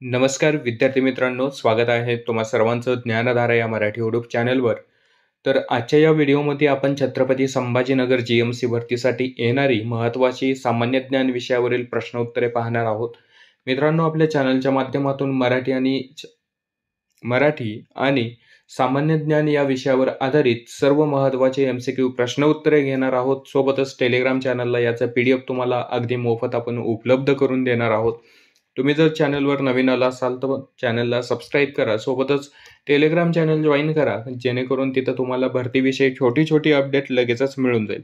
नमस्कार विद्यार्थी मित्रांनो, स्वागत आहे तुम्हा सर्वांचं ज्ञानधारा या मराठी यूट्यूब चॅनलवर. तर आजच्या या व्हिडिओमध्ये आपण छत्रपती संभाजीनगर जीएमसी भरतीसाठी येणारी महत्त्वाची सामान्य ज्ञान विषयावरील प्रश्नोत्तरे पाहणार आहोत. मित्रांनो, आपल्या चॅनलच्या माध्यमातून मराठी आणि सामान्य ज्ञान या विषयावर आधारित सर्व महत्त्वाचे MCQ प्रश्नोत्तरे घेणार आहोत. सोबतच टेलिग्राम चॅनलला याचा PDF तुम्हाला अगदी मोफत आपण उपलब्ध करून देणार आहोत. तुम्ही जर चॅनलवर नवीन आला असाल तर चॅनलला सबस्क्राईब करा. सोबतच टेलिग्राम चॅनल जॉईन करा, जेणेकरून तिथं तुम्हाला भरतीविषयी छोटी अपडेट लगेचच मिळून जाईल.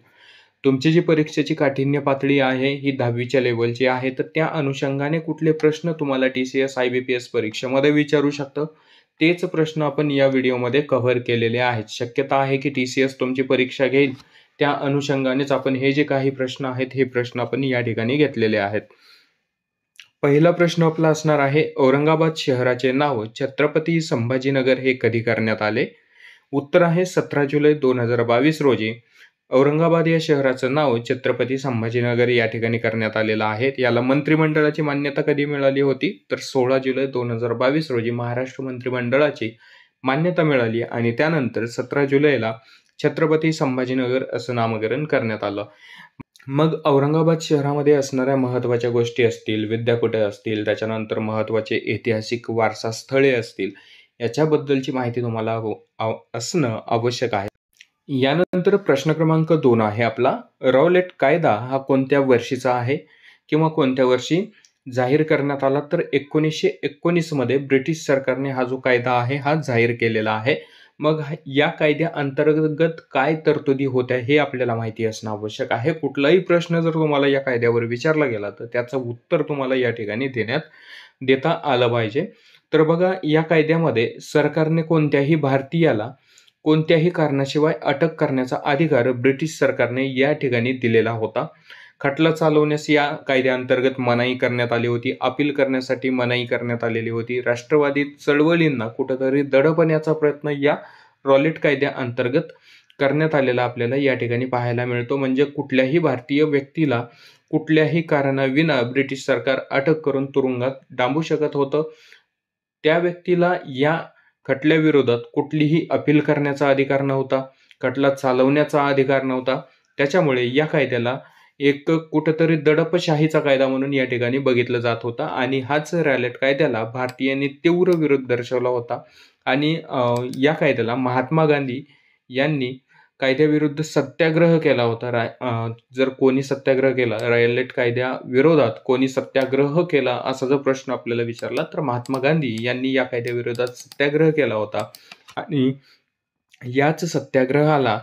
तुमची जी परीक्षेची काठिण्य पातळी आहे ही 10वीच्या लेवलची आहे, तर त्या अनुषंगाने कुठले प्रश्न तुम्हाला TCS IBPS परीक्षेमध्ये विचारू शकतं, तेच प्रश्न आपण या व्हिडिओमध्ये कव्हर केलेले आहेत. शक्यता आहे की TCS तुमची परीक्षा घेईल, त्या अनुषंगानेच आपण हे जे काही प्रश्न आहेत हे प्रश्न आपण या ठिकाणी घेतलेले आहेत. पहिला प्रश्न आपला असणार आहे, औरंगाबाद शहराचे नाव छत्रपती संभाजीनगर हे कधी करण्यात आले? उत्तर आहे 17 जुलै 2022 रोजी औरंगाबाद या शहराचं नाव छत्रपती संभाजीनगर या ठिकाणी करण्यात आलेलं आहे. याला मंत्रिमंडळाची मान्यता कधी मिळाली होती? तर 16 जुलै 2022 रोजी महाराष्ट्र मंत्रिमंडळाची मान्यता मिळाली आणि त्यानंतर 17 जुलैला छत्रपती संभाजीनगर असं नामकरण करण्यात आलं. मग औरंगाबाद शहरामध्ये असणाऱ्या महत्त्वाच्या गोष्टी असतील, विद्यापीठे असतील, त्याच्यानंतर महत्त्वाचे ऐतिहासिक वारसा स्थळे असतील, याच्याबद्दलची माहिती तुम्हाला असणं आवश्यक आहे. यानंतर प्रश्न क्रमांक 2 आहे आपला, रॉलेट कायदा हा कोणत्या वर्षीचा आहे किंवा कोणत्या वर्षी जाहीर करण्यात आला? तर 1919 मध्ये ब्रिटिश सरकारने हा जो कायदा आहे हा जाहीर केलेला आहे. मग या कायद्या अंतर्गत काय तरतुदी होत्या हे आपल्याला माहिती असणं आवश्यक आहे. कुठलाही प्रश्न जर तुम्हाला या कायद्यावर विचारला गेला तर त्याचं उत्तर तुम्हाला या ठिकाणी देता आलं पाहिजे. तर बघा, या कायद्यामध्ये सरकारने कोणत्याही भारतीयाला कोणत्याही कारणाशिवाय अटक करण्याचा अधिकार ब्रिटिश सरकारने या ठिकाणी दिलेला होता. खटला चालवण्यास या कायद्याअंतर्गत मनाई करण्यात आली होती. अपील करण्यासाठी मनाई करण्यात आलेली होती. राष्ट्रवादी चळवळींना कुठंतरी दडपण्याचा प्रयत्न या रॉलेट कायद्याअंतर्गत करण्यात आलेला आपल्याला या ठिकाणी पाहायला मिळतो. म्हणजे कुठल्याही भारतीय व्यक्तीला कुठल्याही कारणाविना ब्रिटिश सरकार अटक करून तुरुंगात डांबू शकत होतं. त्या व्यक्तीला या खटल्याविरोधात कुठलीही अपील करण्याचा अधिकार नव्हता, खटला चालवण्याचा अधिकार नव्हता. त्याच्यामुळे या कायद्याला एक कुठंतरी दडपशाहीचा कायदा म्हणून या ठिकाणी बघितलं जात होता आणि हाच रॉलेट कायद्याला भारतीयांनी तीव्र विरोध दर्शवला होता आणि या कायद्याला महात्मा गांधी यांनी कायद्याविरुद्ध सत्याग्रह केला होता. जर कोणी सत्याग्रह केला, रॉलेट कायद्या विरोधात कोणी सत्याग्रह केला असा जर प्रश्न आपल्याला विचारला तर महात्मा गांधी यांनी या कायद्याविरोधात सत्याग्रह केला होता आणि याच सत्याग्रहाला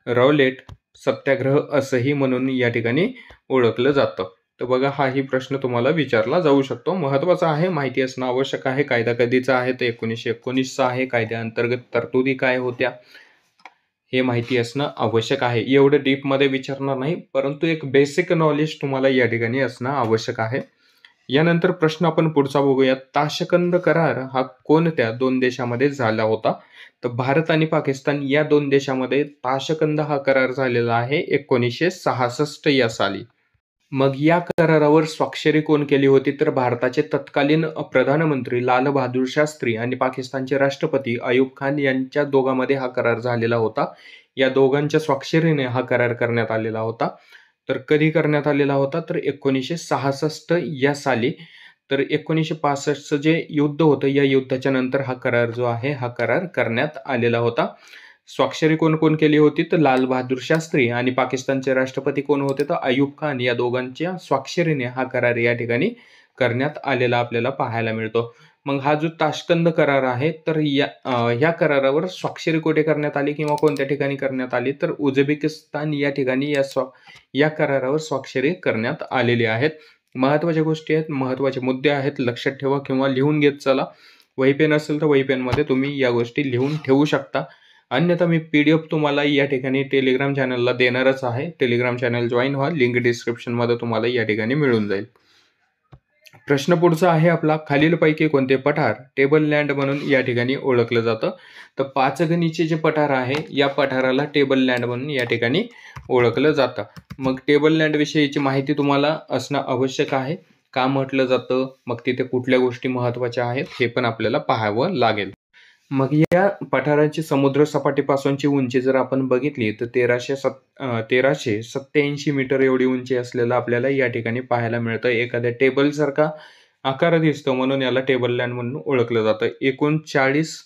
रॉलेट सत्याग्रह असंही म्हणून या ठिकाणी ओळखलं जातं. तर बघा, हाही प्रश्न तुम्हाला विचारला जाऊ शकतो. महत्त्वाचा आहे, माहिती असणं आवश्यक आहे. कायदा कधीचा आहे? तर 1919चा आहे. कायद्याअंतर्गत तरतुदी काय होत्या हे माहिती असणं आवश्यक आहे. एवढं डीपमध्ये विचारणार नाही, परंतु एक बेसिक नॉलेज तुम्हाला या ठिकाणी असणं आवश्यक आहे. यानंतर प्रश्न आपण पुढचा बघूया. ताशकंद करार हा कोणत्या 2 देशामध्ये झाला होता? तर भारत आणि पाकिस्तान या 2 देशामध्ये ताशकंद हा करार झालेला आहे 1966 या साली. मग या करारावर स्वाक्षरी कोण केली होती? तर भारताचे तत्कालीन प्रधानमंत्री लाल बहादूर शास्त्री आणि पाकिस्तानचे राष्ट्रपती अयूब खान यांच्या दोघांमध्ये हा करार झालेला होता. या दोघांच्या स्वाक्षरीने हा करार करण्यात आलेला होता. तर कधी करण्यात आलेला होता? तर 1966 या साली. तर 1965चं जे युद्ध होतं, या युद्धाच्या नंतर हा करार जो आहे हा करार करण्यात आलेला होता. स्वाक्षरी कोण केली होती? तर लाल बहादूर शास्त्री आणि पाकिस्तानचे राष्ट्रपती कोण होते? तर अयूब खान. या दोघांच्या स्वाक्षरीने हा करार या ठिकाणी करण्यात आलेला आपल्याला पाहायला मिळतो. मग हा जो ताशकंद करार आहे, तर या करारावर स्वाक्षरी कुठे करण्यात आली किंवा कोणत्या ठिकाणी करण्यात आली? तर उझबेकिस्तान या ठिकाणी या करारावर स्वाक्षरी करण्यात आलेली आहेत. महत्त्वाच्या गोष्टी आहेत, महत्त्वाचे मुद्दे आहेत, लक्षात ठेवा किंवा लिहून घेत चला. वही पेन असेल तर वही पेनमध्ये तुम्ही या गोष्टी लिहून ठेवू शकता. अन्यथा मी PDF तुम्हाला या ठिकाणी टेलिग्राम चॅनलला देणारच आहे. टेलिग्राम चॅनल जॉईन व्हा, लिंक डिस्क्रिप्शनमध्ये तुम्हाला या ठिकाणी मिळून जाईल. प्रश्न पुढचा आहे आपला, खालीलपैकी कोणते पठार टेबल लँड म्हणून या ठिकाणी ओळखलं जातं? तर पाचगणीचे जे पठार आहे या पठाराला टेबल लँड म्हणून या ठिकाणी ओळखलं जातं. मग टेबल लँड विषयीची माहिती तुम्हाला असणं आवश्यक आहे. का म्हटलं जातं, मग तिथे कुठल्या गोष्टी महत्त्वाच्या आहेत हे पण आपल्याला पाहावं लागेल. मग या पठाराची समुद्र सपाटीपासूनची उंची जर आपण बघितली तर 1387 मीटर एवढी उंची असलेलं आपल्याला या ठिकाणी पाहायला मिळतं. एखाद्या टेबलसारखा आकार दिसतो म्हणून याला टेबल लँड म्हणून ओळखलं जातं. एकूण 40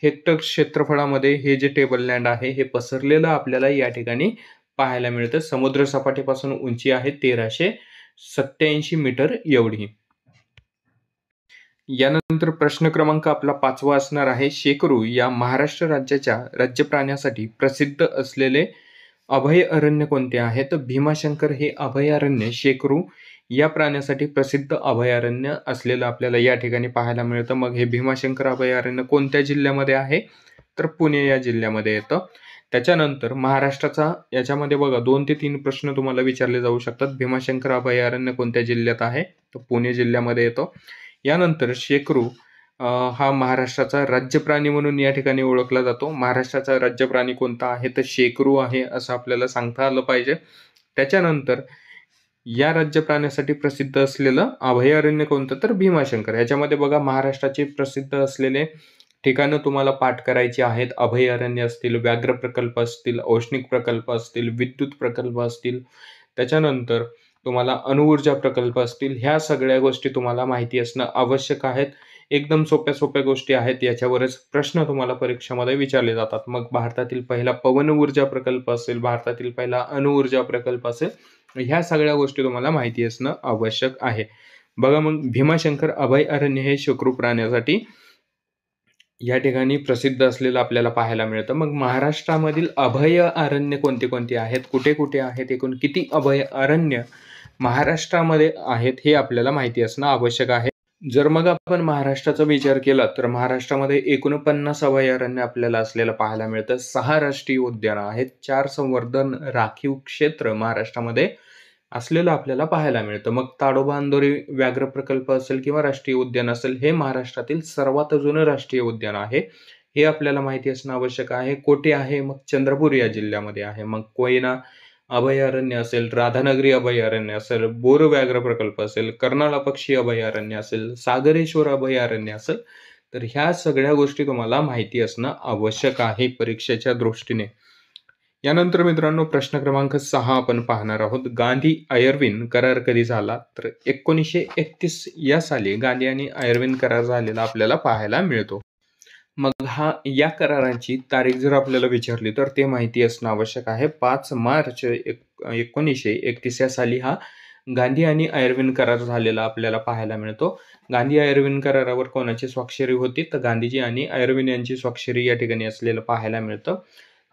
हेक्टर क्षेत्रफळामध्ये हे जे टेबल लँड आहे हे पसरलेलं आपल्याला या ठिकाणी पाहायला मिळतं. समुद्र सपाटीपासून उंची आहे 1387 मीटर एवढी. यानंतर प्रश्न क्रमांक आपला 5वा असणार आहे. शेकरू या महाराष्ट्र राज्याच्या राज्य प्राण्यासाठी प्रसिद्ध असलेले अभयारण्य कोणते आहे? तर भीमाशंकर हे अभयारण्य शेकरू या प्राण्यासाठी प्रसिद्ध अभयारण्य असलेलं आपल्याला या ठिकाणी पाहायला मिळतं. मग हे भीमाशंकर अभयारण्य कोणत्या जिल्ह्यामध्ये आहे? तर पुणे या जिल्ह्यामध्ये येतं. त्याच्यानंतर महाराष्ट्राचा याच्यामध्ये बघा 2 ते 3 प्रश्न तुम्हाला विचारले जाऊ शकतात. भीमाशंकर अभयारण्य कोणत्या जिल्ह्यात आहे? तर पुणे जिल्ह्यामध्ये येतो. यानंतर शेकरू हा महाराष्ट्राचा राज्य प्राणी म्हणून या ठिकाणी ओळखला जातो. महाराष्ट्राचा राज्य प्राणी कोणता आहे? तर शेकरू आहे असं आपल्याला सांगता आलं पाहिजे. त्याच्यानंतर या राज्य प्राण्यासाठी प्रसिद्ध असलेलं अभयारण्य कोणतं? तर भीमाशंकर. याच्यामध्ये बघा महाराष्ट्राचे प्रसिद्ध असलेले ठिकाणं तुम्हाला पाठ करायची आहेत. अभयारण्य असतील, व्याघ्र प्रकल्प असतील, औष्णिक प्रकल्प असतील, विद्युत प्रकल्प असतील, त्याच्यानंतर तुम्हाला अणुऊर्जा प्रकल्प असतील. ह्या सगळ्या गोष्टी तुम्हाला माहिती असणं आवश्यक आहेत. एकदम सोप्या गोष्टी आहेत. याच्यावरच प्रश्न तुम्हाला परीक्षेमध्ये विचारले जातात. मग भारतातील पहिला पवन ऊर्जा प्रकल्प असेल, भारतातील पहिला अणुऊर्जा प्रकल्प असेल, ह्या सगळ्या गोष्टी तुम्हाला माहिती असणं आवश्यक आहे. बघा मग भीमाशंकर अभयारण्य हे शेकरू प्राण्यासाठी या ठिकाणी प्रसिद्ध असलेलं आपल्याला पाहायला मिळतं. मग महाराष्ट्रामधील अभयारण्य कोणती आहेत? कुठे आहेत? एकूण किती अभयारण्य महाराष्ट्रामध्ये आहेत हे आपल्याला माहिती असणं आवश्यक आहे. जर मग आपण महाराष्ट्राचा विचार केला तर महाराष्ट्रामध्ये 49 अभयारण्य आपल्याला असलेलं पाहायला मिळतं. 6 राष्ट्रीय उद्यानं आहेत, 4 संवर्धन राखीव क्षेत्र महाराष्ट्रामध्ये असलेलं आपल्याला पाहायला मिळतं. मग ताडोबा अंधारी व्याघ्र प्रकल्प असेल किंवा राष्ट्रीय उद्यान असेल, हे महाराष्ट्रातील सर्वात जुनं राष्ट्रीय उद्यान आहे. हे आपल्याला माहिती असणं आवश्यक आहे. कोठे आहे? मग चंद्रपूर या जिल्ह्यामध्ये आहे. मग कोयना अभयारण्य असेल, राधानगरी अभयारण्य असेल, बोर व्याघ्र प्रकल्प असेल, कर्नाळा पक्षी अभयारण्य असेल, सागरेश्वर अभयारण्य असेल, तर ह्या सगळ्या गोष्टी तुम्हाला माहिती असणं आवश्यक आहे परीक्षेच्या दृष्टीने. यानंतर मित्रांनो प्रश्न क्रमांक 6 आपण पाहणार आहोत. गांधी आयर्विन करार कधी झाला? तर 1931 या साली गांधी आणि आयर्विन करार झालेला आपल्याला पाहायला मिळतो. मग या कराराची तारीख जर आपल्याला विचारली तर ते माहिती असणं आवश्यक आहे. 5 मार्च 1931 या साली हा गांधी आणि आयर्विन करार झालेला आपल्याला पाहायला मिळतो. गांधी आयर्विन करारावर कोणाची स्वाक्षरी होती? तर गांधीजी आणि आयर्विन यांची स्वाक्षरी या ठिकाणी असलेलं पाहायला मिळतं.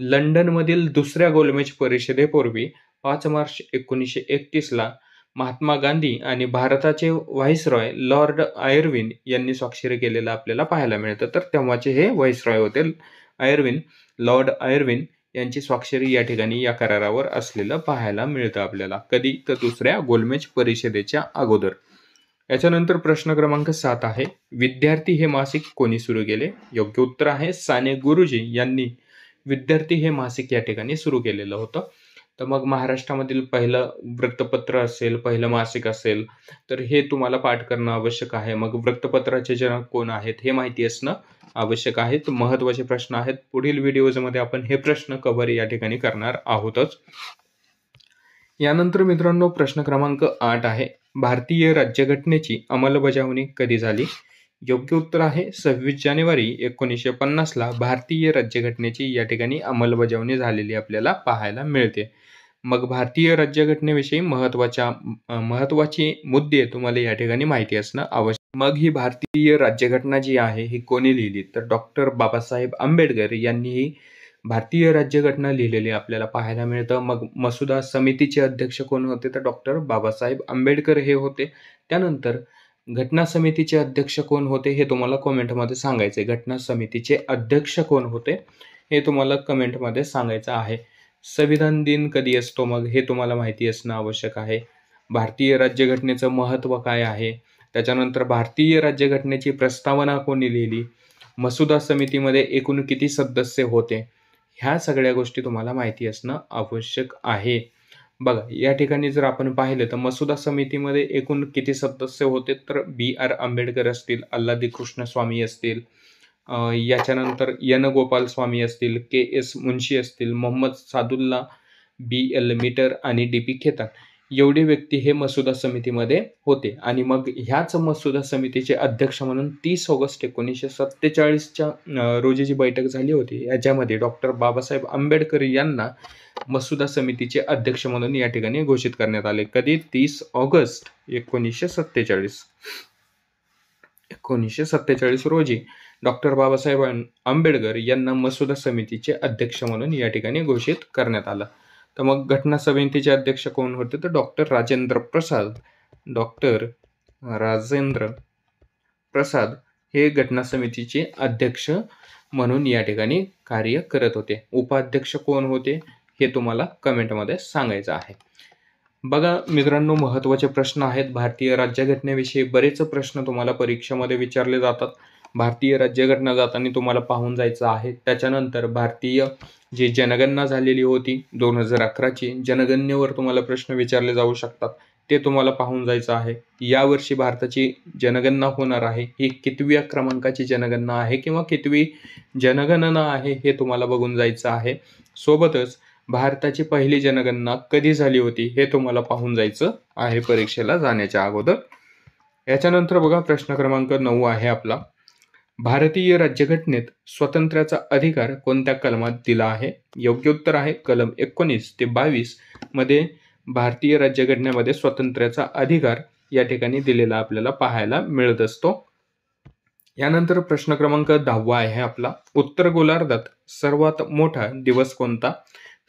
लंडनमधील दुसऱ्या गोलमेज परिषदेपूर्वी 5 मार्च 1931ला महात्मा गांधी आणि भारताचे व्हाईसरॉय लॉर्ड आयर्विन यांनी स्वाक्षरी केलेलं आपल्याला पाहायला मिळतं. तर तेव्हाचे हे व्हाईसरॉय होते आयर्विन, लॉर्ड आयर्विन यांची स्वाक्षरी या ठिकाणी या करारावर असलेलं पाहायला मिळतं आपल्याला. कधी? तर दुसऱ्या गोलमेज परिषदेच्या अगोदर. याच्यानंतर प्रश्न क्रमांक 7 आहे. विद्यार्थी हे मासिक कोणी सुरू केले? योग्य उत्तर आहे साने गुरुजी यांनी विद्यार्थी हे मासिक या ठिकाणी सुरू केलेलं होतं. तर मग महाराष्ट्रामधील पहिलं वृत्तपत्र असेल, पहिलं मासिक असेल, तर हे तुम्हाला पाठ करणं आवश्यक आहे. मग वृत्तपत्राचे जनक कोण आहेत हे माहिती असणं आवश्यक आहे. तर महत्त्वाचे प्रश्न आहेत. पुढील व्हिडिओमध्ये आपण हे प्रश्न कव्हर या ठिकाणी करणार आहोतच. यानंतर मित्रांनो प्रश्न क्रमांक 8 आहे. भारतीय राज्यघटनेची अंमलबजावणी कधी झाली? योग्य उत्तर आहे 26 जानेवारी 1950ला भारतीय राज्यघटनेची या ठिकाणी अंमलबजावणी झालेली आपल्याला पाहायला मिळते. मग भारतीय राज्यघटनेविषयी महत्त्वाचे मुद्दे तुम्हाला या ठिकाणी माहिती असणं आवश्यक. मग ही भारतीय राज्यघटना जी आहे ही कोणी लिहिली? तर डॉक्टर बाबासाहेब आंबेडकर यांनी ही भारतीय राज्यघटना लिहिलेली आपल्याला पाहायला मिळतं. मग मसुदा समितीचे अध्यक्ष कोण होते? तर डॉक्टर बाबासाहेब आंबेडकर हे होते. त्यानंतर घटना समितीचे अध्यक्ष कोण होते हे तुम्हाला कमेंटमध्ये सांगायचे. घटना समितीचे अध्यक्ष कोण होते हे तुम्हाला कमेंटमध्ये सांगायचं आहे. संविधान दिन कधी असतो? मग हे तुम्हाला माहिती असणं आवश्यक आहे. भारतीय राज्यघटनेचं महत्त्व काय आहे? त्याच्यानंतर भारतीय राज्यघटनेची प्रस्तावना कोणी लिहिली? मसुदा समितीमध्ये एकूण किती सदस्य होते? ह्या सगळ्या गोष्टी तुम्हाला माहिती असणं आवश्यक आहे. बघा, या ठिकाणी जर आपण पाहिलं तर मसुदा समितीमध्ये एकूण किती सदस्य होते, तर बी.आर. आंबेडकर असतील, अल्लादी कृष्णस्वामी असतील, याच्यानंतर एन. गोपाल स्वामी असतील, के.एस. मुन्शी असतील, मोहम्मद सादुल्ला, बी.एल. मीटर आणि डी.पी. खेतान एवढे व्यक्ती हे मसुदा समितीमध्ये होते. आणि मग ह्याच मसुदा समितीचे अध्यक्ष म्हणून 30 ऑगस्ट 1947च्या रोजी जी बैठक झाली होती, याच्यामध्ये डॉक्टर बाबासाहेब आंबेडकर यांना मसुदा समितीचे अध्यक्ष म्हणून या ठिकाणी घोषित करण्यात आले. कधी? 30 ऑगस्ट 1947 रोजी डॉक्टर बाबासाहेब आंबेडकर यांना मसुदा समितीचे अध्यक्ष म्हणून या ठिकाणी घोषित करण्यात आलं. तर मग घटना समितीचे अध्यक्ष कोण होते, तर डॉक्टर राजेंद्र प्रसाद हे घटना समितीचे अध्यक्ष म्हणून या ठिकाणी कार्य करत होते. उपाध्यक्ष कोण होते हे तुम्हाला कमेंटमध्ये सांगायचं आहे. बघा मित्रांनो, महत्त्वाचे प्रश्न आहेत. भारतीय राज्यघटनेविषयी बरेच प्रश्न तुम्हाला परीक्षेमध्ये विचारले जातात. भारतीय राज्यघटना जाताना तुम्हाला पाहून जायचं आहे. त्याच्यानंतर भारतीय जी जनगणना झालेली होती 2011ची जनगणनेवर तुम्हाला प्रश्न विचारले जाऊ शकतात, ते तुम्हाला पाहून जायचं आहे. यावर्षी भारताची जनगणना होणार आहे, ही कितव्या क्रमांकाची जनगणना आहे किंवा कितवी जनगणना आहे हे तुम्हाला बघून जायचं आहे. सोबतच भारताची पहिली जनगणना कधी झाली होती हे तुम्हाला पाहून जायचं आहे परीक्षेला जाण्याच्या अगोदर. याच्यानंतर बघा प्रश्न क्रमांक 9 आहे आपला. भारतीय राज्यघटनेत स्वातंत्र्याचा अधिकार कोणत्या कलमात दिला आहे? योग्य उत्तर आहे कलम 19 ते 22 मध्ये भारतीय राज्यघटनेमध्ये स्वातंत्र्याचा अधिकार या ठिकाणी दिलेला आपल्याला पाहायला मिळत असतो. यानंतर प्रश्न क्रमांक 10 आहे आपला. उत्तर गोलार्धात सर्वात मोठा दिवस कोणता?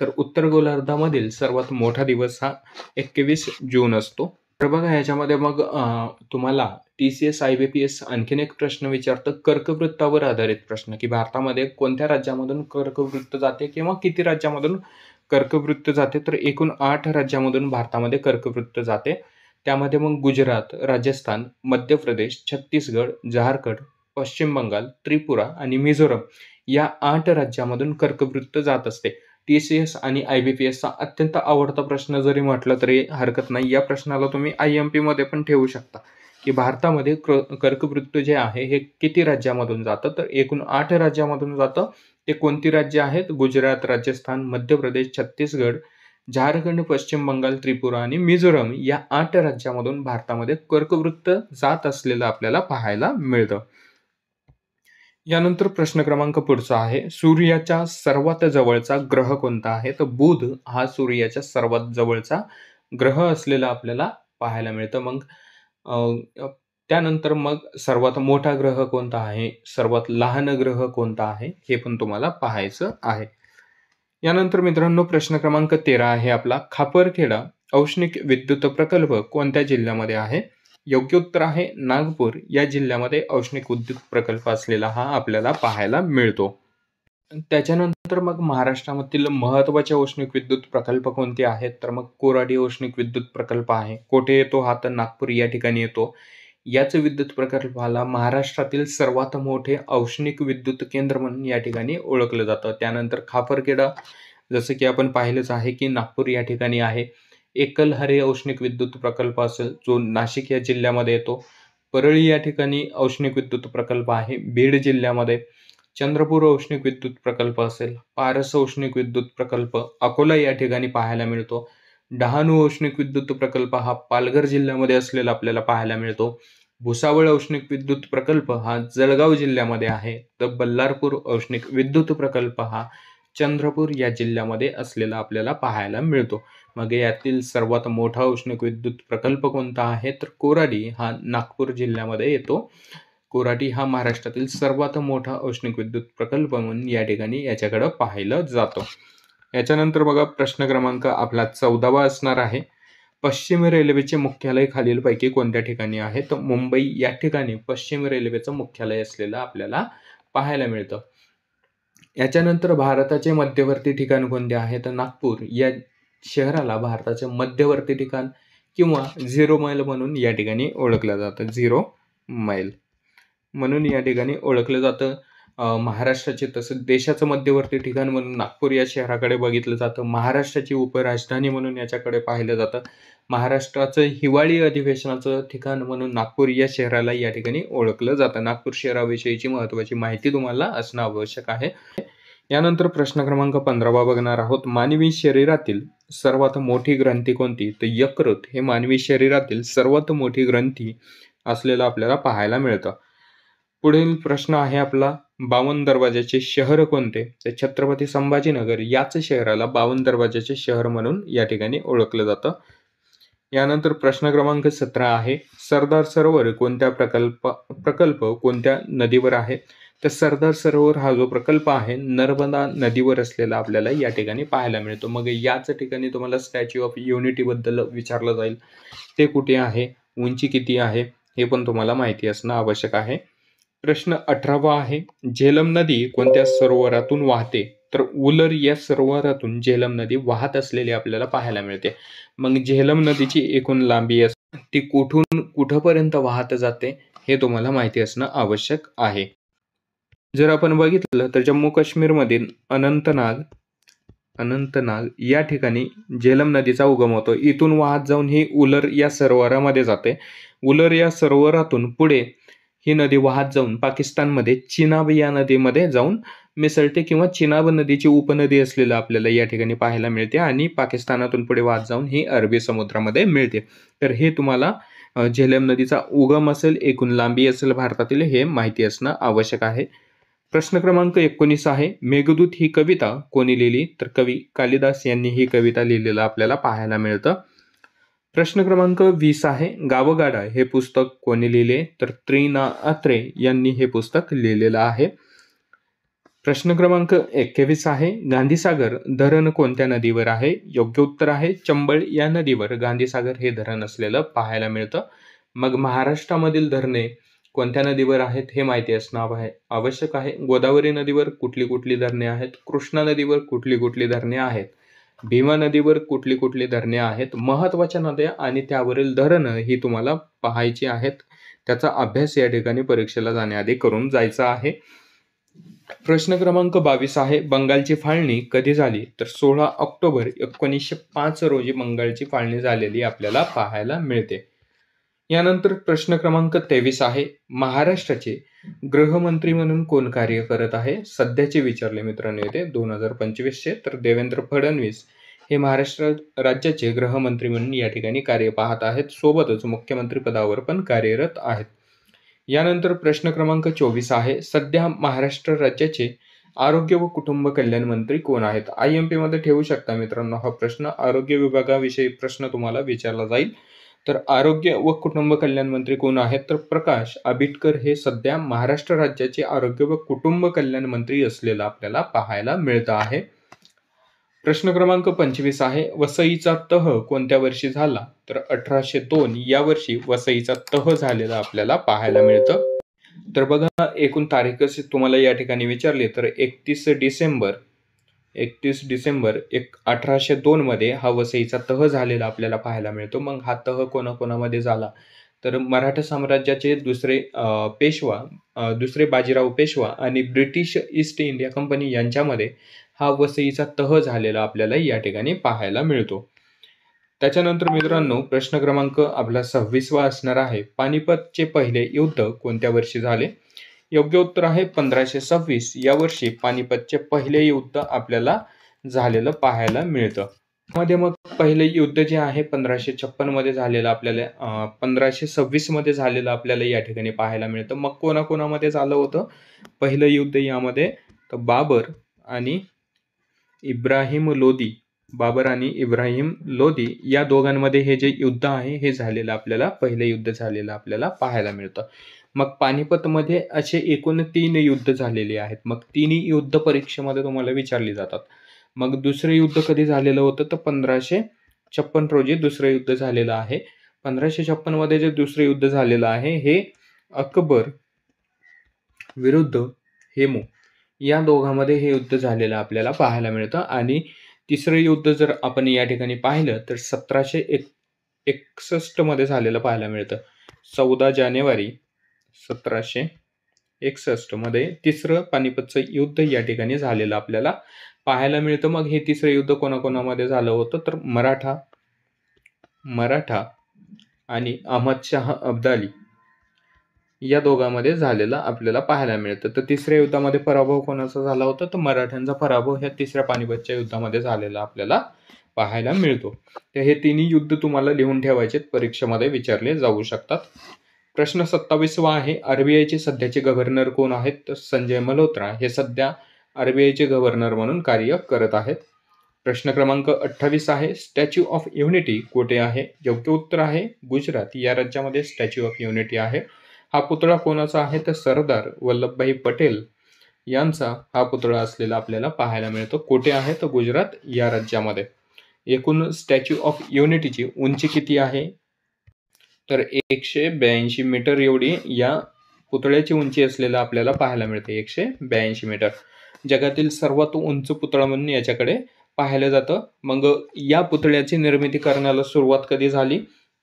तर उत्तर गोलार्धामधील सर्वात मोठा दिवस हा 21 जून असतो. तर बघा याच्यामध्ये मग तुम्हाला TCS IBPS आणखीन एक प्रश्न विचारतं, कर्कवृत्तावर आधारित प्रश्न, की भारतामध्ये कोणत्या राज्यामधून कर्कवृत्त जाते किंवा किती राज्यामधून कर्कवृत्त जाते? तर एकूण 8 राज्यामधून भारतामध्ये कर्कवृत्त जाते. त्यामध्ये मग गुजरात, राजस्थान, मध्य प्रदेश, छत्तीसगड, झारखंड, पश्चिम बंगाल, त्रिपुरा आणि मिझोरम या 8 राज्यामधून कर्कवृत्त जात असते. TCS आणि IBPSचा अत्यंत आवडता प्रश्न जरी म्हटलं तरी हरकत नाही. या प्रश्नाला तुम्ही IMP मध्ये पण ठेवू शकता, की भारतामध्ये कर्कवृत्त जे आहे हे किती राज्यामधून जातं? तर एकूण 8 राज्यामधून जातं. ते कोणती राज्य आहेत? गुजरात, राजस्थान, मध्य प्रदेश, छत्तीसगड, झारखंड, पश्चिम बंगाल, त्रिपुरा आणि मिझोरम या 8 राज्यामधून भारतामध्ये कर्कवृत्त जात असलेलं आपल्याला पाहायला मिळतं. यानंतर प्रश्न क्रमांक पुढचा आहे. सूर्याच्या सर्वात जवळचा ग्रह कोणता आहे? तर बुध हा सूर्याच्या सर्वात जवळचा ग्रह असलेला आपल्याला पाहायला मिळतं. मग त्यानंतर मग सर्वात मोठा ग्रह कोणता आहे, सर्वात लहान ग्रह कोणता आहे हे पण तुम्हाला पाहायचं आहे. यानंतर मित्रांनो प्रश्न क्रमांक 13 आहे आपला. खापरखेडा औष्णिक विद्युत प्रकल्प कोणत्या जिल्ह्यामध्ये आहे? योग्य उत्तर आहे नागपूर या जिल्ह्यामध्ये औष्णिक विद्युत प्रकल्प असलेला हा आपल्याला पाहायला मिळतो. त्याच्यानंतर मग महाराष्ट्रामधील महत्त्वाचे औष्णिक विद्युत प्रकल्प कोणते आहेत? तर मग कोराडी औष्णिक विद्युत प्रकल्प आहे. कुठे येतो हा? तर नागपूर या ठिकाणी येतो. याच विद्युत प्रकल्पाला महाराष्ट्रातील सर्वात मोठे औष्णिक विद्युत केंद्र म्हणून या ठिकाणी ओळखलं जातं. त्यानंतर खापरखेडा जसं की आपण पाहिलंच आहे की नागपूर या ठिकाणी आहे. एकलहरे औष्णिक विद्युत प्रकल्प असेल जो नाशिक या जिल्ह्यामध्ये येतो. परळी या ठिकाणी औष्णिक विद्युत प्रकल्प आहे बीड जिल्ह्यामध्ये. चंद्रपूर औष्णिक विद्युत प्रकल्प असेल, पारस औष्णिक विद्युत प्रकल्प अकोला या ठिकाणी पाहायला मिळतो. डहाणू औष्णिक विद्युत प्रकल्प हा पालघर जिल्ह्यामध्ये असलेला आपल्याला पाहायला मिळतो. भुसावळ औष्णिक विद्युत प्रकल्प हा जळगाव जिल्ह्यामध्ये आहे. तर बल्लारपूर औष्णिक विद्युत प्रकल्प हा चंद्रपूर या जिल्ह्यामध्ये असलेला आपल्याला पाहायला मिळतो. मग यातील सर्वात मोठा औष्णिक विद्युत प्रकल्प कोणता आहे? तर कोराडी हा नागपूर जिल्ह्यामध्ये येतो. कोराडी हा महाराष्ट्रातील सर्वात मोठा औष्णिक विद्युत प्रकल्प म्हणून या ठिकाणी याच्याकडे पाहिलं जातं. याच्यानंतर बघा प्रश्न क्रमांक आपला 14वा असणार आहे. पश्चिम रेल्वेचे मुख्यालय खालीलपैकी कोणत्या ठिकाणी आहे? तर मुंबई या ठिकाणी पश्चिम रेल्वेचं मुख्यालय असलेलं आपल्याला पाहायला मिळतं. याच्यानंतर भारताचे मध्यवर्ती ठिकाण कोणते आहे? तर नागपूर या शहराला भारताचे मध्यवर्ती ठिकाण किंवा 0 मैल म्हणून या ठिकाणी ओळखलं जातं. 0 मैल म्हणून या ठिकाणी ओळखलं जातं. महाराष्ट्राचे तसंच देशाचं मध्यवर्ती ठिकाण म्हणून नागपूर या शहराकडे बघितलं जातं. महाराष्ट्राची उपराजधानी म्हणून याच्याकडे पाहिलं जातं. महाराष्ट्राचं हिवाळी अधिवेशनाचं ठिकाण म्हणून नागपूर या शहराला या ठिकाणी ओळखलं जातं. नागपूर शहराविषयीची महत्त्वाची माहिती तुम्हाला असणं आवश्यक आहे. यानंतर प्रश्न क्रमांक 15 बघणार आहोत. मानवी शरीरातील सर्वात मोठी ग्रंथी कोणती? तर यकृत हे मानवी शरीरातील सर्वात मोठी ग्रंथी असलेलं आपल्याला पाहायला मिळतं. पुढील प्रश्न आहे आपला, 52 दरवाजाचे शहर कोणते? तर छत्रपती संभाजीनगर याच शहराला 52 दरवाजाचे शहर म्हणून या ठिकाणी ओळखलं जातं. यानंतर प्रश्न क्रमांक 17 आहे. सरदार सरोवर कोणत्या प्रकल्प कोणत्या नदीवर आहे? तर सरदार सरोवर हा जो प्रकल्प आहे नर्मदा नदीवर असलेला आपल्याला या ठिकाणी पाहायला मिळतो. मग याच ठिकाणी तुम्हाला स्टॅच्यू ऑफ युनिटी बद्दल विचारलं जाईल. ते कुठे आहे? उंची किती आहे? हे पण तुम्हाला माहिती असणं आवश्यक आहे. प्रश्न 18 आहे. झेलम नदी कोणत्या सरोवरातून वाहते? तर उलर या सरोवरातून झेलम नदी वाहत असलेली आपल्याला पाहायला मिळते. मग झेलम नदीची एकूण लांबी ती कुठून कुठपर्यंत वाहत जाते हे तुम्हाला माहिती असणं आवश्यक आहे. जर आपण बघितलं तर जम्मू काश्मीरमधील अनंतनाग या ठिकाणी झेलम नदीचा उगम होतो. इथून वाहत जाऊन ही उलर या सरोवरामध्ये जाते. उलर या सरोवरातून पुढे ही नदी वाहत जाऊन पाकिस्तानमध्ये चिनाब या नदीमध्ये जाऊन मिसळते किंवा चिनाब नदीची उपनदी असलेलं आपल्याला या ठिकाणी पाहायला मिळते आणि पाकिस्तानातून पुढे वाहत जाऊन ही अरबी समुद्रामध्ये मिळते. तर हे तुम्हाला झेलम नदीचा उगम असेल, एकूण लांबी असेल भारतातील, हे माहिती असणं आवश्यक आहे. प्रश्न क्रमांक 19 आहे. मेघदूत ही कविता कोणी लिहिली? तर कवी कालिदास यांनी ही कविता लिहिलेलं आपल्याला पाहायला मिळतं. प्रश्न क्रमांक 20 आहे. गावगाडा हे पुस्तक कोणी लिहिले? तर त्रि ना. अत्रे यांनी हे पुस्तक लिहिलेलं आहे. प्रश्न क्रमांक 21 आहे. गांधीसागर धरण कोणत्या नदीवर आहे? योग्य उत्तर आहे चंबळ या नदीवर गांधीसागर हे धरण असलेलं पाहायला मिळतं. मग महाराष्ट्रामधील धरणे कोणत्या नदीवर आहेत हे माहिती असणं आवश्यक आहे. गोदावरी नदीवर कुठली कुठली धरणे आहेत? कृष्णा नदीवर कुठली कुठली धरणे आहेत? भीमा नदीवर कुठली कुठली धरणे आहेत? महत्त्वाच्या नद्या आणि त्यावरील धरणं ही तुम्हाला पाहायची आहेत. त्याचा अभ्यास या ठिकाणी परीक्षेला जाण्याआधी करून जायचा आहे. प्रश्न क्रमांक 22 आहे. बंगालची फाळणी कधी झाली? तर 16 ऑक्टोबर 1905 रोजी बंगालची फाळणी झालेली आपल्याला पाहायला मिळते. यानंतर प्रश्न क्रमांक 23 आहे. महाराष्ट्राचे गृहमंत्री म्हणून कोण कार्य करत आहे? सध्याचे विचारले मित्रांनो येते 2025चे. तर देवेंद्र फडणवीस हे महाराष्ट्र राज्याचे गृहमंत्री म्हणून या ठिकाणी कार्य पाहत आहेत. सोबतच मुख्यमंत्री पदावर पण कार्यरत आहेत. यानंतर प्रश्न क्रमांक 24 आहे. सध्या महाराष्ट्र राज्याचे आरोग्य व कुटुंब कल्याण मंत्री कोण आहेत? IMP मध्ये ठेवू शकता मित्रांनो हा प्रश्न. आरोग्य विभागाविषयी प्रश्न तुम्हाला विचारला जाईल. तर आरोग्य व कुटुंब कल्याण मंत्री कोण आहेत? तर प्रकाश आंबेडकर हे सध्या महाराष्ट्र राज्याचे आरोग्य व कुटुंब कल्याण मंत्री असलेलं आपल्याला पाहायला मिळतं आहे. प्रश्न क्रमांक 25 आहे. वसईचा तह कोणत्या वर्षी झाला? तर 1802 या वर्षी वसईचा तह झालेला आपल्याला पाहायला मिळतं. तर बघा एकूण तारीख तुम्हाला या ठिकाणी विचारली तर 31 डिसेंबर 1802 मध्ये हा वसईचा तह झालेला आपल्याला पाहायला मिळतो. मग हा तह कोणाकोणामध्ये झाला? तर मराठा साम्राज्याचे दुसरे बाजीराव पेशवा आणि ब्रिटिश ईस्ट इंडिया कंपनी यांच्यामध्ये हा वसईचा तह झालेला आपल्याला या ठिकाणी पाहायला मिळतो. त्याच्यानंतर मित्रांनो प्रश्न क्रमांक आपला 26वा असणार आहे. पानिपतचे पहिले युद्ध कोणत्या वर्षी झाले? योग्य उत्तर आहे 1526 या वर्षी पानिपतचे पहिले युद्ध आपल्याला झालेलं पाहायला मिळतं. मध्ये मग पहिले युद्ध जे आहे 1556 मध्ये झालेलं आपल्याला 1526 मध्ये झालेलं आपल्याला या ठिकाणी पाहायला मिळतं. मग कोणाकोणामध्ये झालं होतं पहिलं युद्ध यामध्ये? तर बाबर आणि इब्राहिम लोदी या दोघांमध्ये हे जे युद्ध आहे हे झालेलं आपल्याला पहिलं युद्ध झालेलं आपल्याला पाहायला मिळतं. मग पानिपतमध्ये असे एकूण 3 युद्ध झालेले आहेत. मग तिन्ही युद्ध परीक्षेमध्ये तुम्हाला विचारली जातात. मग दुसरे युद्ध कधी झालेलं होतं? तर 1556 रोजी दुसरं युद्ध झालेलं आहे. 1556 मध्ये जे दुसरे युद्ध झालेलं आहे हे अकबर विरुद्ध हेमू या दोघांमध्ये हे युद्ध झालेलं आपल्याला पाहायला मिळतं. आणि तिसरं युद्ध जर आपण या ठिकाणी पाहिलं तर 1761 मध्ये झालेलं पाहायला मिळतं. 14 जानेवारी 1761 1861 मध्ये तिसरं पानिपतचं युद्ध या ठिकाणी झालेलं आपल्याला पाहायला मिळतं. मग हे तिसरं युद्ध कोणाकोणामध्ये झालं होतं, तर मराठा आणि अहमद शाह अब्दाली या दोघांमध्ये झालेला आपल्याला पाहायला मिळतं. तर तिसऱ्या युद्धामध्ये पराभव कोणाचा झाला होता, तर मराठ्यांचा पराभव ह्या तिसऱ्या पानिपतच्या युद्धामध्ये झालेला आपल्याला पाहायला मिळतो. तर हे तिन्ही युद्ध तुम्हाला लिहून ठेवायचे, परीक्षेमध्ये विचारले जाऊ शकतात. प्रश्न 27वा आहे, आरबीआयचे सध्याचे गव्हर्नर कोण आहेत, तर संजय मल्होत्रा हे सध्या आरबीआयचे गव्हर्नर म्हणून कार्य करत आहेत. प्रश्न क्रमांक 28 आहे, स्टॅच्यू ऑफ युनिटी कुठे आहे, योग्य उत्तर आहे गुजरात या राज्यामध्ये स्टॅच्यू ऑफ युनिटी आहे. हा पुतळा कोणाचा आहे, तर सरदार वल्लभभाई पटेल यांचा हा पुतळा असलेला आपल्याला पाहायला मिळतो. कुठे आहे, तर गुजरात या राज्यामध्ये. एकूण स्टॅच्यू ऑफ युनिटीची उंची किती आहे, तर 182 मीटर एवढी या पुतळ्याची उंची असलेला आपल्याला पाहायला मिळते. 182 मीटर जगातील सर्वात उंच पुतळा म्हणून याच्याकडे पाहिलं जातं. मग या पुतळ्याची निर्मिती करण्याला सुरुवात कधी झाली,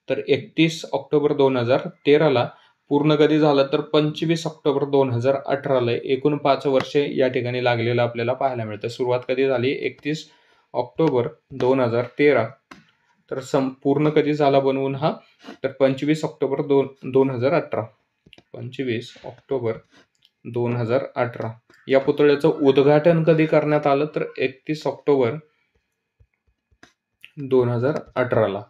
तर 31 ऑक्टोबर 2013ला. पूर्ण कधी झालं, तर 25 ऑक्टोबर 2018ला. एकूण 5 वर्षे या ठिकाणी लागलेलं आपल्याला पाहायला मिळतं. सुरुवात कधी झाली, 31 ऑक्टोबर 2013. तर पूर्ण कधी झाला बनवून हा, तर 25 ऑक्टोबर 2018. 25 ऑक्टोबर 2018. या पुतळ्याचं उद्घाटन कधी करण्यात आलं, तर 31 ऑक्टोबर 2018ला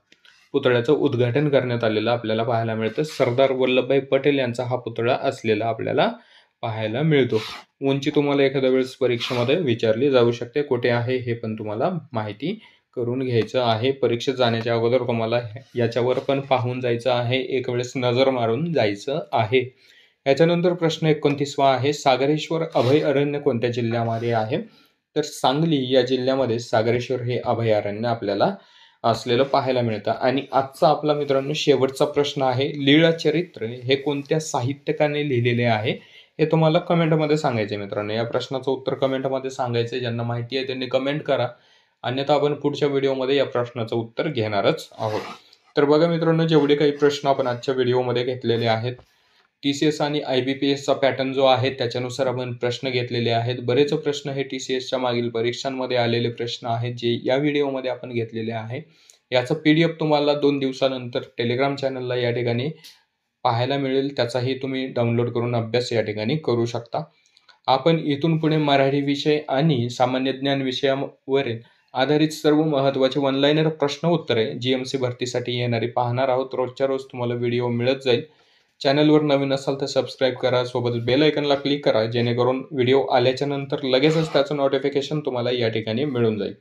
पुतळ्याचं उद्घाटन करण्यात आलेलं आपल्याला पाहायला मिळतं. सरदार वल्लभभाई पटेल यांचा हा पुतळा असलेला आपल्याला पाहायला मिळतो. उंची तुम्हाला एखाद्या वेळेस परीक्षेमध्ये विचारली जाऊ शकते. कुठे आहे हे पण तुम्हाला माहिती करून घ्यायचं आहे. परीक्षेत जाण्याच्या अगोदर तुम्हाला याच्यावर पण पाहून जायचं आहे, एक वेळेस नजर मारून जायचं आहे. याच्यानंतर प्रश्न 29वा आहे, सागरेश्वर अभयारण्य कोणत्या जिल्ह्यामध्ये आहे, तर सांगली या जिल्ह्यामध्ये सागरेश्वर हे अभयारण्य आपल्याला असलेलं पाहायला मिळतं. आणि आजचा आपला मित्रांनो शेवटचा प्रश्न आहे, लीळाचरित्र हे कोणत्या साहित्यकाने लिहिलेले आहे, हे तुम्हाला कमेंटमध्ये सांगायचे मित्रांनो. या प्रश्नाचं उत्तर कमेंटमध्ये सांगायचं. ज्यांना माहिती आहे त्यांनी कमेंट करा, अन्यथा आपण पुढच्या व्हिडिओमध्ये या प्रश्नाचं उत्तर घेणारच आहोत. तर बघा मित्रांनो, जेवढे काही प्रश्न आपण आजच्या व्हिडिओमध्ये घेतलेले आहेत, TCS आणि IBPSचा पॅटर्न जो आहे त्याच्यानुसार आपण प्रश्न घेतलेले आहेत. बरेच प्रश्न हे TCSच्या मागील परीक्षांमध्ये आलेले प्रश्न आहेत, जे या व्हिडिओमध्ये आपण घेतलेले आहे. याचा PDF तुम्हाला 2 दिवसानंतर टेलिग्राम चॅनलला या ठिकाणी पाहायला मिळेल. त्याचाही तुम्ही डाउनलोड करून अभ्यास या ठिकाणी करू शकता. आपण इथून पुढे मराठी विषय आणि सामान्य ज्ञान विषयावरील आधारित सर्व महत्त्वाचे ऑनलाईन प्रश्न उत्तरे GMC भरतीसाठी येणारी पाहणार आहोत. रोजच्या रोज तुम्हाला व्हिडिओ मिळत जाईल. चॅनलवर नवीन असाल तर सबस्क्राईब करा, सोबत बेल आयकनला क्लिक करा, जेणेकरून व्हिडिओ आल्याच्या नंतर लगेचच त्याचं नोटिफिकेशन तुम्हाला या ठिकाणी मिळून जाईल.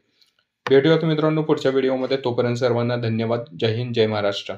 भेटूयात मित्रांनो पुढच्या व्हिडिओमध्ये. तोपर्यंत सर्वांना धन्यवाद. जय हिंद, जय महाराष्ट्र.